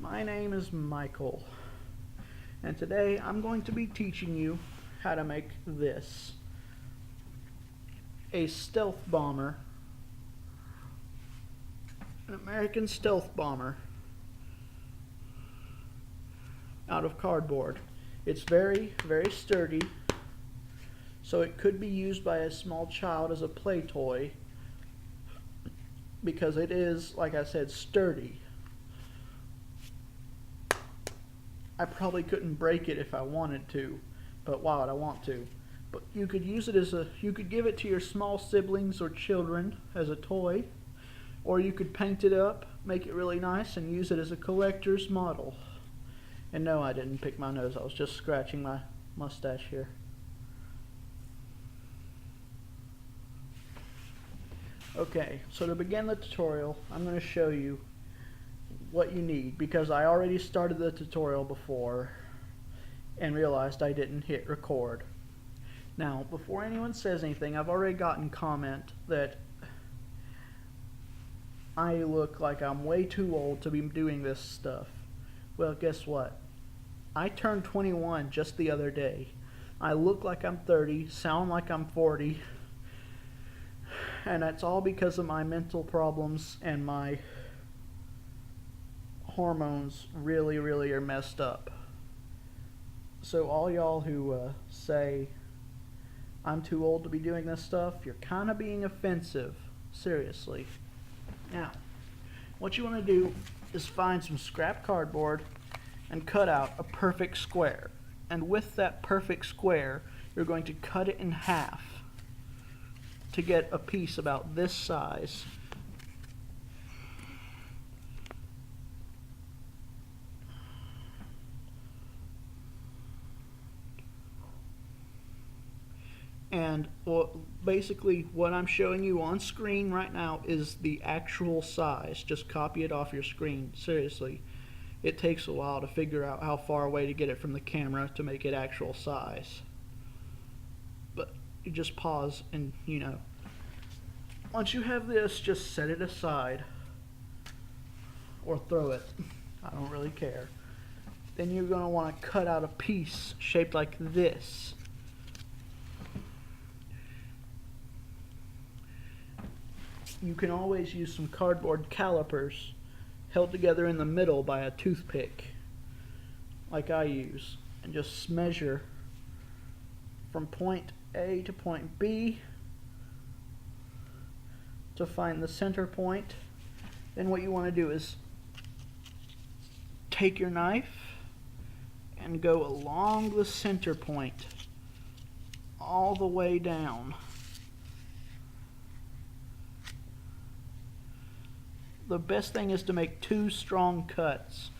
My name is Michael, and today I'm going to be teaching you how to make this. A stealth bomber, an American stealth bomber out of cardboard. It's very, very sturdy, so it could be used by a small child as a play toy because it is, like I said, sturdy. I probably couldn't break it if I wanted to, but why would I want to? But you could use it you could give it to your small siblings or children as a toy, or you could paint it up, make it really nice, and use it as a collector's model. And no, I didn't pick my nose, I was just scratching my mustache here. Okay, so to begin the tutorial, I'm going to show you what you need, because I already started the tutorial before and realized I didn't hit record. Now, before anyone says anything, I've already gotten comment that I look like I'm way too old to be doing this stuff. Well, guess what? I turned 21 just the other day. I look like I'm 30, sound like I'm 40, and that's all because of my mental problems and my hormones really are messed up. So all y'all who say I'm too old to be doing this stuff, you're kind of being offensive. Seriously. Now, what you want to do is find some scrap cardboard and cut out a perfect square. And with that perfect square, you're going to cut it in half to get a piece about this size. And basically what I'm showing you on screen right now is the actual size. Just copy it off your screen. Seriously, it takes a while to figure out how far away to get it from the camera to make it actual size. But you just pause and, once you have this, just set it aside or throw it. I don't really care. Then you're going to want to cut out a piece shaped like this. You can always use some cardboard calipers held together in the middle by a toothpick, like I use, and just measure from point A to point B to find the center point. Then what you want to do is take your knife and go along the center point all the way down. The best thing is to make 2 strong cuts.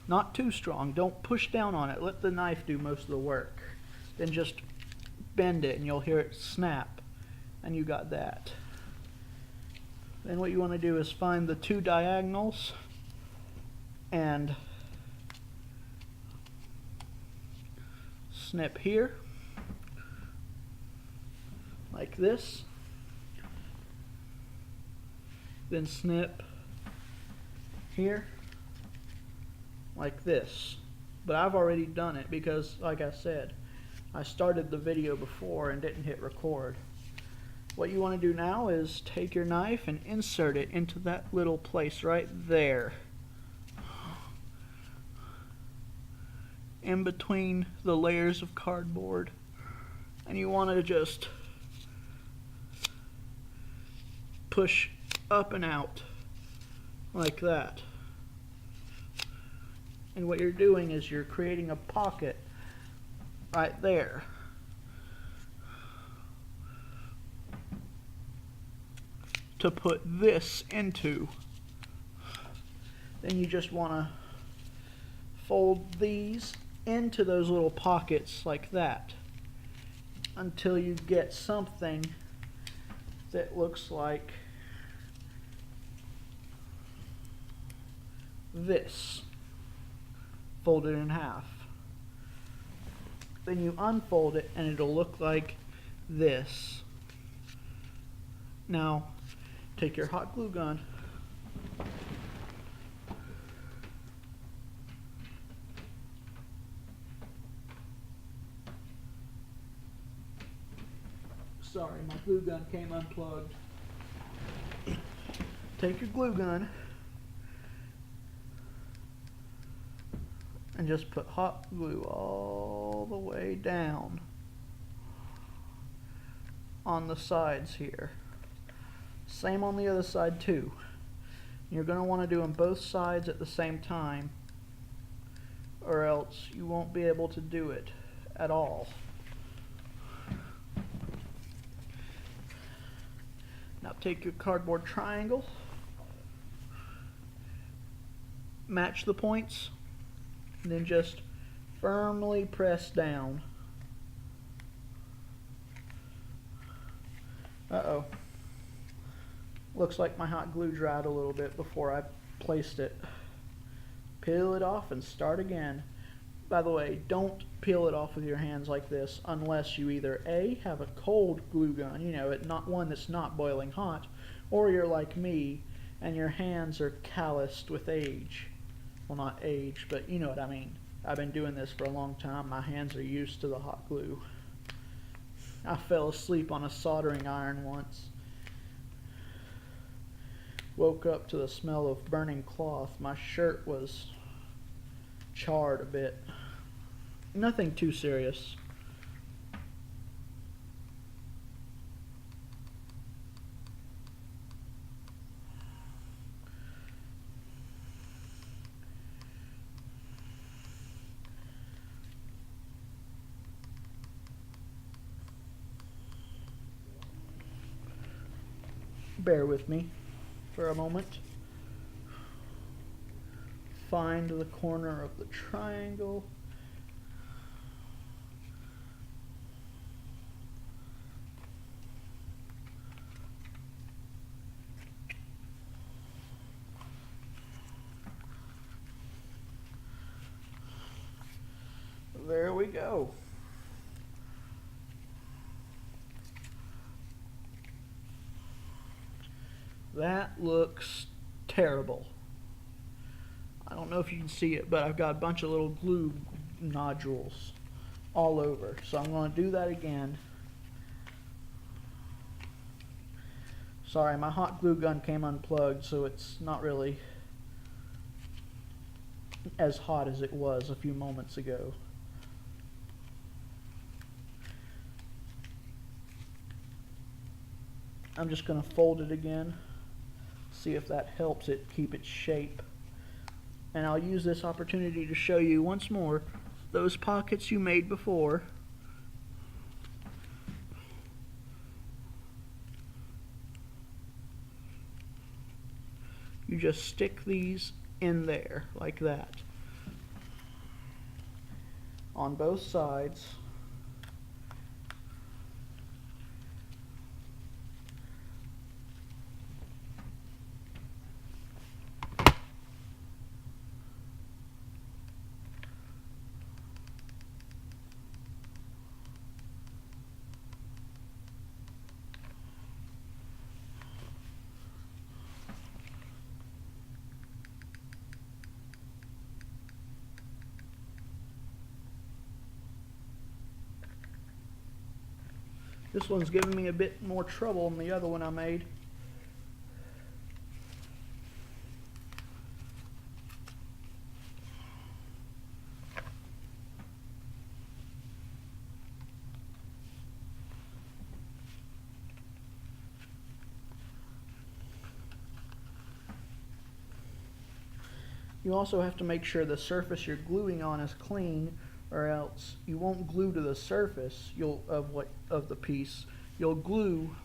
Not too strong. Don't push down on it. Let the knife do most of the work. Then just bend it and you'll hear it snap. And you got that. Then what you want to do is find the 2 diagonals and snip here like this. Then snip here like this. But I've already done it because, like I said, I started the video before and didn't hit record. What you want to do now is take your knife and insert it into that little place right there, in between the layers of cardboard, and you want to just push up and out like that. And what you're doing is you're creating a pocket right there. To put this into. Then you just want to fold these into those little pockets like that until you get something that looks like this, folded in half. Then you unfold it and it'll look like this. Now take your hot glue gun sorry, my glue gun came unplugged. Take your glue gun and just put hot glue all the way down on the sides here. Same on the other side too. You're going to want to do them both sides at the same time, or else you won't be able to do it at all. Now take your cardboard triangle, match the points, and then just firmly press down. Uh-oh. Looks like my hot glue dried a little bit before I placed it. Peel it off and start again. By the way, don't peel it off with your hands like this unless you either A, have a cold glue gun, you know, not one that's not boiling hot, or you're like me and your hands are calloused with age. Well, not age, but you know what I mean. I've been doing this for a long time. My hands are used to the hot glue. I fell asleep on a soldering iron once. Woke up to the smell of burning cloth. My shirt was charred a bit. Nothing too serious. Bear with me for a moment. Find the corner of the triangle. There we go. That looks terrible. I don't know if you can see it, but I've got a bunch of little glue nodules all over. So I'm going to do that again. Sorry, my hot glue gun came unplugged, so it's not really as hot as it was a few moments ago. I'm just going to fold it again, see if that helps it keep its shape. And I'll use this opportunity to show you once more those pockets you made before. You just stick these in there like that on both sides. This one's giving me a bit more trouble than the other one I made. You also have to make sure the surface you're gluing on is clean, or else you won't glue to the surface of the piece. You'll glue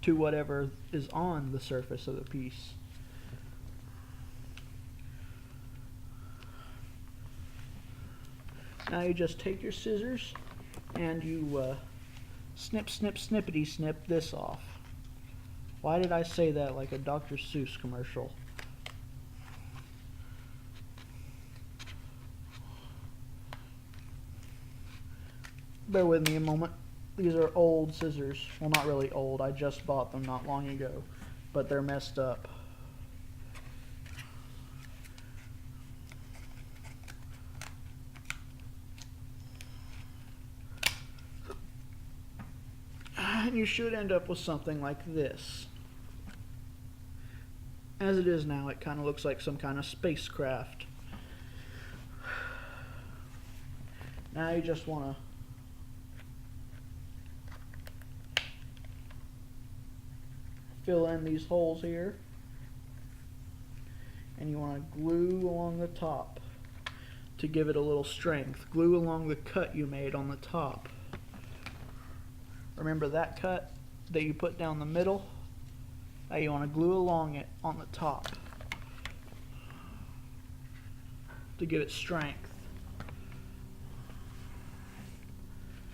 to whatever is on the surface of the piece. Now you just take your scissors and you snip, snip, snippity snip this off. Why did I say that like a Dr. Seuss commercial? Bear with me a moment. These are old scissors. Well, not really old. I just bought them not long ago, but they're messed up. you should end up with something like this. As it is now, it kind of looks like some kind of spacecraft. Now you just want to fill in these holes here, and you want to glue along the top to give it a little strength. Glue along the cut you made on the top. Remember that cut that you put down the middle? Now you want to glue along it on the top to give it strength.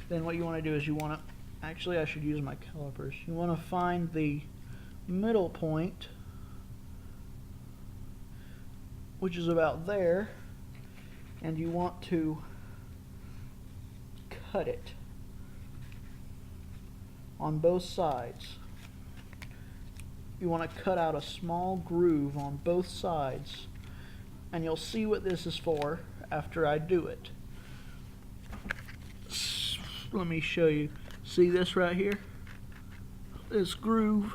Then what you want to do is you want to, actually I should use my calipers. You want to find the middle point, which is about there, and you want to cut it on both sides. You want to cut out a small groove on both sides, and you'll see what this is for after I do it. Let me show you. See this right here? This groove.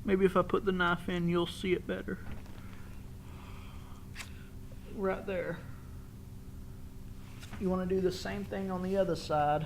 Maybe if I put the knife in, you'll see it better. Right there. You want to do the same thing on the other side.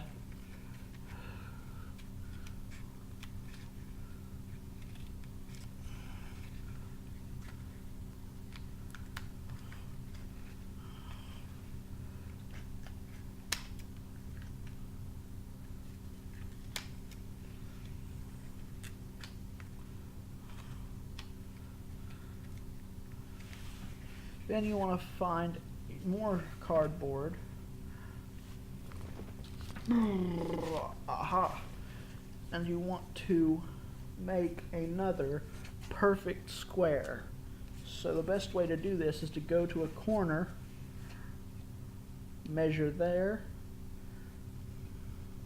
Then you want to find more cardboard. Aha. And you want to make another perfect square. So the best way to do this is to go to a corner, measure there,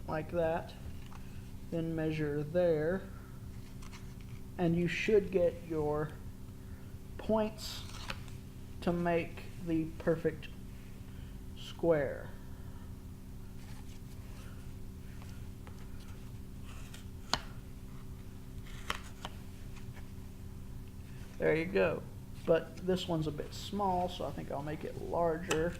like that, then measure there, and you should get your points to make the perfect square. There you go. But this one's a bit small, so I think I'll make it larger.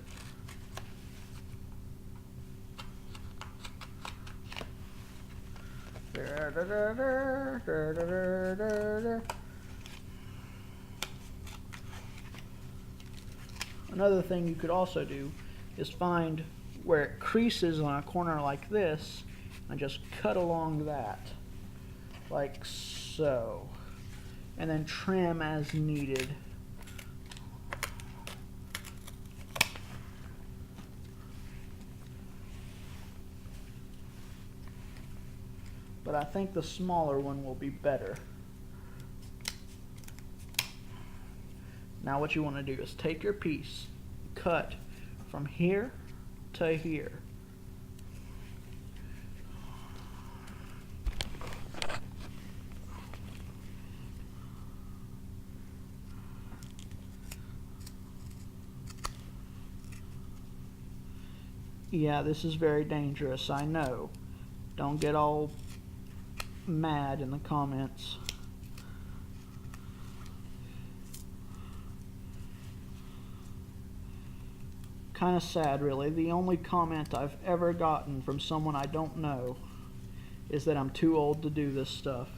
Another thing you could also do is find where it creases on a corner like this and just cut along that, like so, and then trim as needed. But I think the smaller one will be better. Now what you want to do is take your piece, cut from here to here. Yeah, this is very dangerous, I know. Don't get all mad in the comments. Kind of sad, really. The only comment I've ever gotten from someone I don't know is that I'm too old to do this stuff.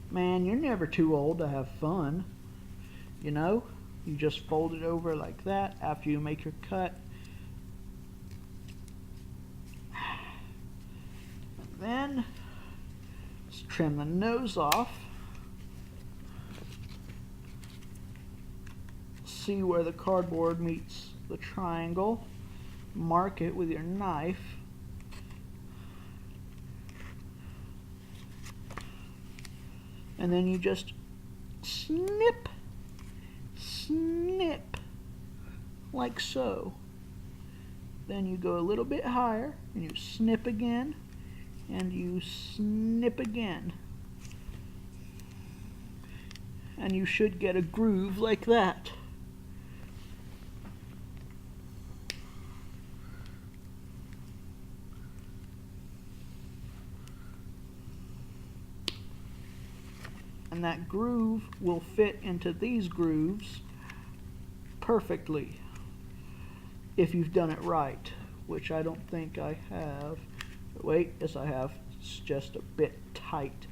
Man, you're never too old to have fun. You know, you just fold it over like that after you make your cut. Then, let's trim the nose off. See where the cardboard meets the triangle. Mark it with your knife. And then you just snip, snip, like so. Then you go a little bit higher and you snip again, and you snip again. And you should get a groove like that. and that groove will fit into these grooves perfectly if you've done it right, which I don't think I have. Wait, yes I have. It's just a bit tight.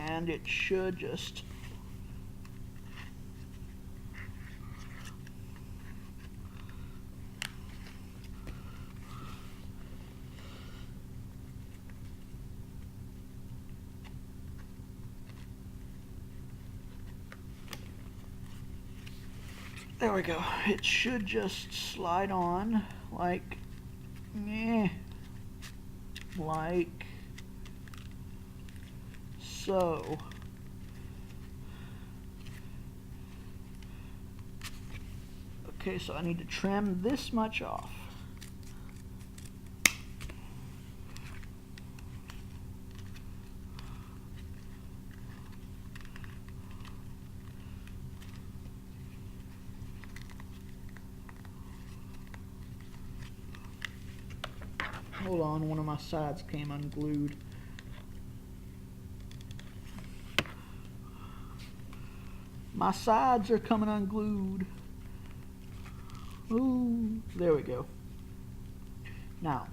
And it should just there we go. It should just slide on like like so. Okay, so I need to trim this much off. Hold on, one of my sides came unglued. My sides are coming unglued. Ooh, there we go. Now,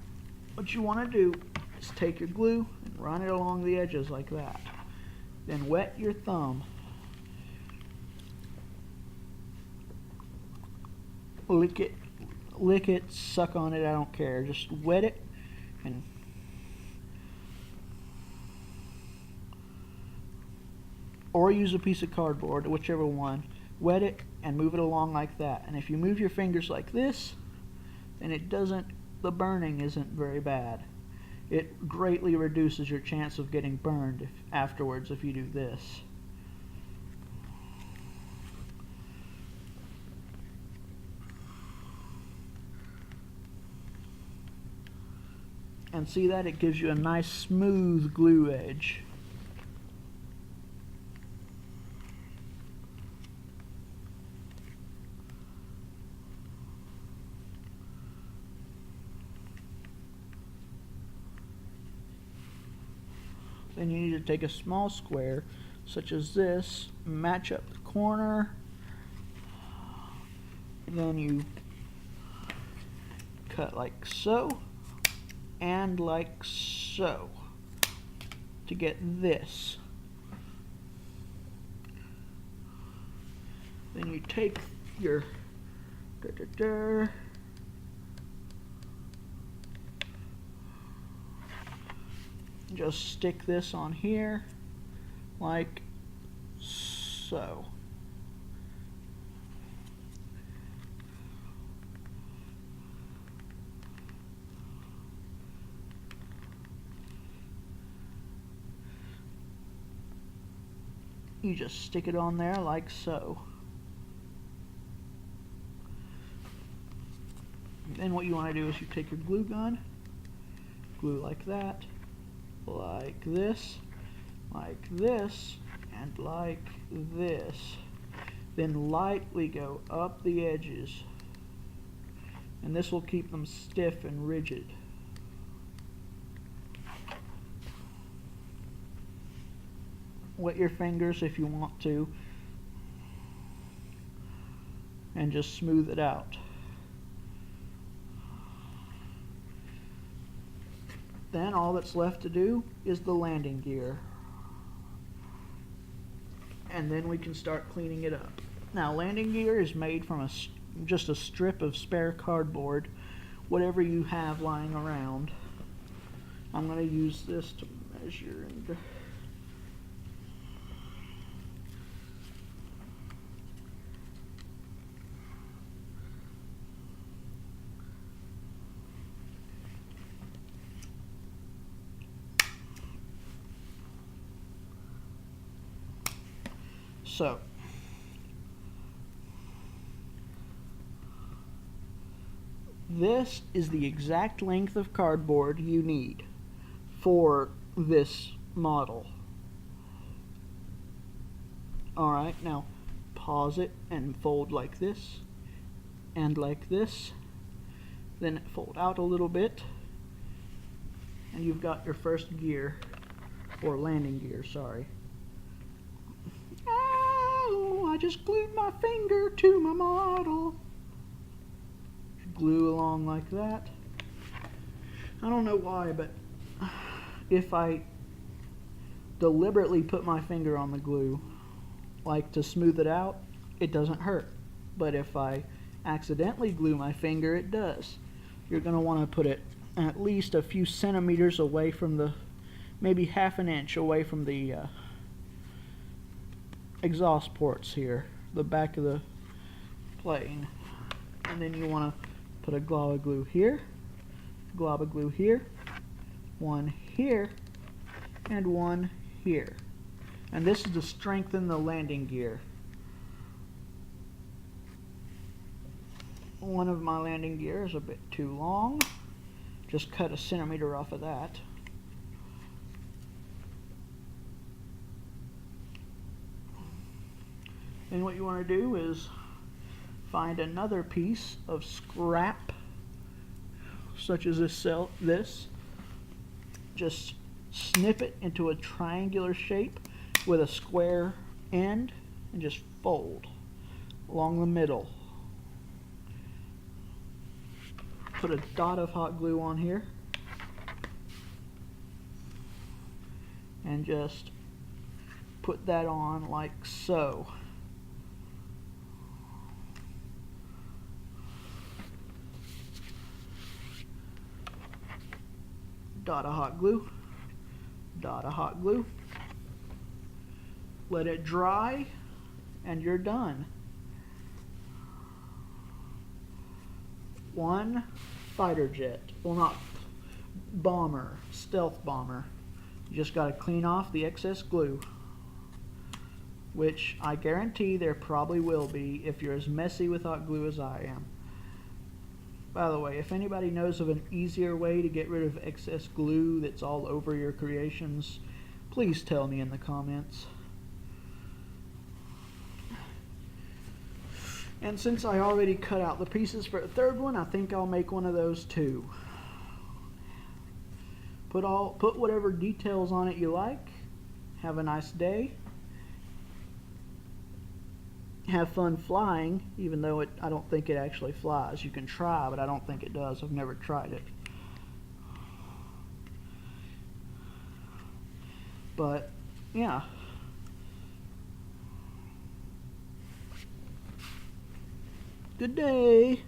what you want to do is take your glue and run it along the edges like that. Then wet your thumb. Lick it, suck on it, I don't care. Just wet it and or use a piece of cardboard, whichever one. Wet it and move it along like that. And if you move your fingers like this, then the burning isn't very bad. It greatly reduces your chance of getting burned afterwards if you do this. And see that? It gives you a nice smooth glue edge. Then you need to take a small square such as this, match up the corner, then you cut like so and like so to get this. Then you take your just stick this on here like so. You just stick it on there like so. Then what you want to do is you take your glue gun, glue like that, like this, and like this. Then lightly go up the edges, and this will keep them stiff and rigid. Wet your fingers if you want to, and just smooth it out. Then all that's left to do is the landing gear. And then we can start cleaning it up. Now, landing gear is made from just a strip of spare cardboard, whatever you have lying around. I'm going to use this to measure and so this is the exact length of cardboard you need for this model. Alright, now pause it and fold like this and like this. Then fold out a little bit, and you've got your first gear, or landing gear, sorry. Oh, I just glued my finger to my model. Glue along like that. I don't know why, but if I deliberately put my finger on the glue, like to smooth it out, it doesn't hurt. But if I accidentally glue my finger, it does. You're going to want to put it at least a few centimeters away from the, maybe half an inch away from the exhaust ports here, the back of the plane. And then you want to put a glob of glue here, glob of glue here, one here, and one here. And this is to strengthen the landing gear. One of my landing gear is a bit too long. Just cut a centimeter off of that. And what you want to do is find another piece of scrap, such as this. Just snip it into a triangular shape with a square end and just fold along the middle. Put a dot of hot glue on here and just put that on like so. Dot of hot glue, dot of hot glue. Let it dry and you're done. One fighter jet, well, not bomber, stealth bomber. You just got to clean off the excess glue, which I guarantee there probably will be if you're as messy with hot glue as I am. By the way, if anybody knows of an easier way to get rid of excess glue that's all over your creations, please tell me in the comments. And since I already cut out the pieces for a third one, I think I'll make one of those too. Put whatever details on it you like. Have a nice day. Have fun flying, even though I don't think it actually flies. You can try, but I don't think it does. I've never tried it. But yeah. Good day.